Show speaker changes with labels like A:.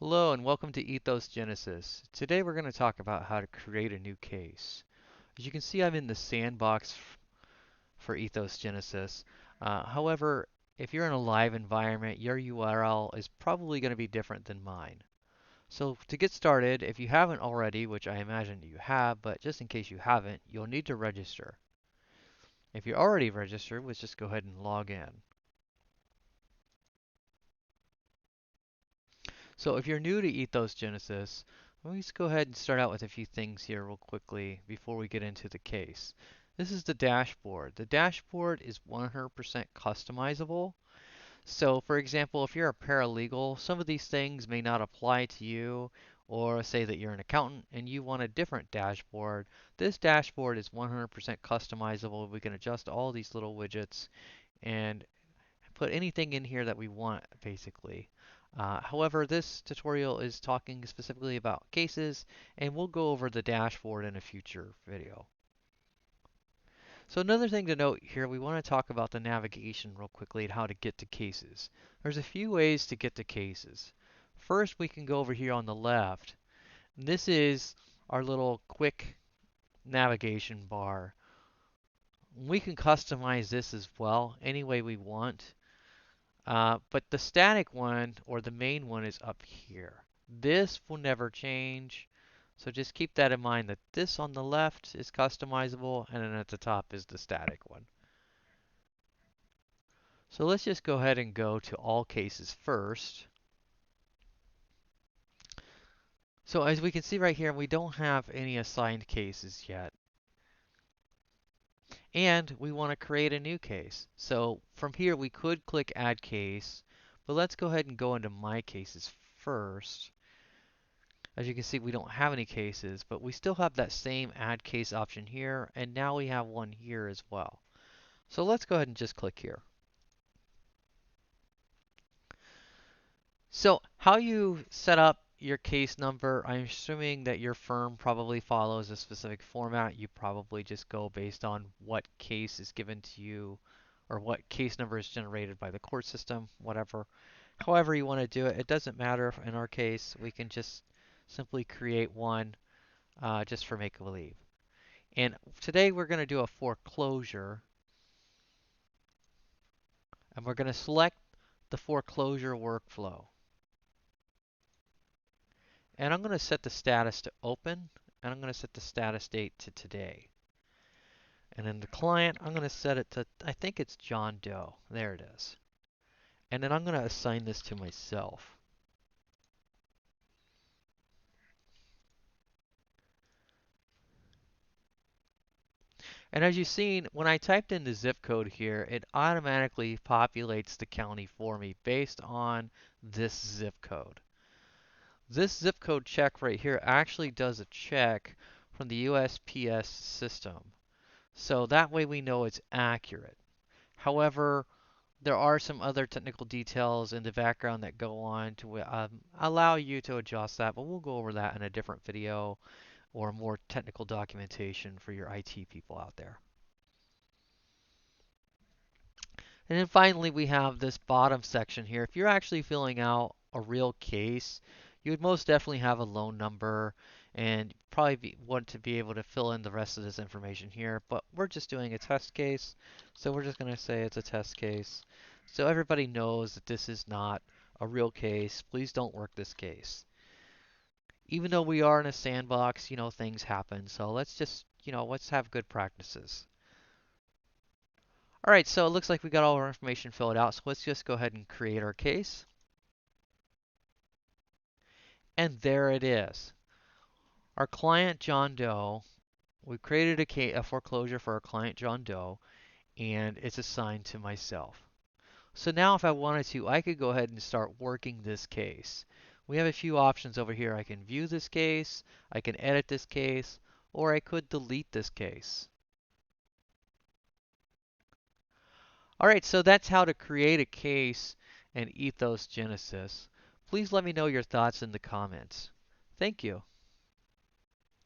A: Hello and welcome to Ethos Genesis. Today we're going to talk about how to create a new case. As you can see, I'm in the sandbox for Ethos Genesis. However, if you're in a live environment, your URL is probably going to be different than mine. So to get started, if you haven't already, which I imagine you have, but just in case you haven't, you'll need to register. If you're already registered, let's just go ahead and log in. So if you're new to Ethos Genesis, let's go ahead and start out with a few things here real quickly before we get into the case. This is the dashboard. The dashboard is 100% customizable. So for example, if you're a paralegal, some of these things may not apply to you, or say that you're an accountant and you want a different dashboard. This dashboard is 100% customizable. We can adjust all these little widgets and put anything in here that we want, basically. However, this tutorial is talking specifically about cases, and we'll go over the dashboard in a future video. So another thing to note here, we want to talk about the navigation real quickly and how to get to cases. There's a few ways to get to cases. First, we can go over here on the left. This is our little quick navigation bar. We can customize this as well any way we want. But the static one, or the main one, is up here. This will never change. So just keep that in mind that this on the left is customizable, and then at the top is the static one. So let's just go ahead and go to all cases first. So as we can see right here, we don't have any assigned cases yet. And we want to create a new case. So from here, we could click Add Case, but let's go ahead and go into My Cases first. As you can see, we don't have any cases, but we still have that same Add Case option here, and now we have one here as well. So let's go ahead and just click here. So how you set up your case number, I'm assuming that your firm probably follows a specific format. You probably just go based on what case is given to you or what case number is generated by the court system, whatever. However you want to do it, it doesn't matter. In our case, we can just simply create one just for make-believe. And today we're going to do a foreclosure, and we're going to select the foreclosure workflow. And I'm going to set the status to open, and I'm going to set the status date to today. And then the client, I'm going to set it to, I think it's John Doe. There it is. And then I'm going to assign this to myself. And as you've seen, when I typed in the zip code here, it automatically populates the county for me based on this zip code. This zip code check right here actually does a check from the USPS system. So that way we know it's accurate. However, there are some other technical details in the background that go on to allow you to adjust that, but we'll go over that in a different video or more technical documentation for your IT people out there. And then finally, we have this bottom section here. If you're actually filling out a real case, you would most definitely have a loan number and probably want to be able to fill in the rest of this information here. But we're just doing a test case, so we're just going to say it's a test case. So everybody knows that this is not a real case. Please don't work this case. Even though we are in a sandbox, things happen. So let's just, let's have good practices. All right, so it looks like we got all our information filled out. So let's just go ahead and create our case. And there it is. Our client, John Doe, we created a foreclosure for our client, John Doe, and it's assigned to myself. So now if I wanted to, I could go ahead and start working this case. We have a few options over here. I can view this case, I can edit this case, or I could delete this case. All right, so that's how to create a case in Ethos Genesis. Please let me know your thoughts in the comments. Thank you.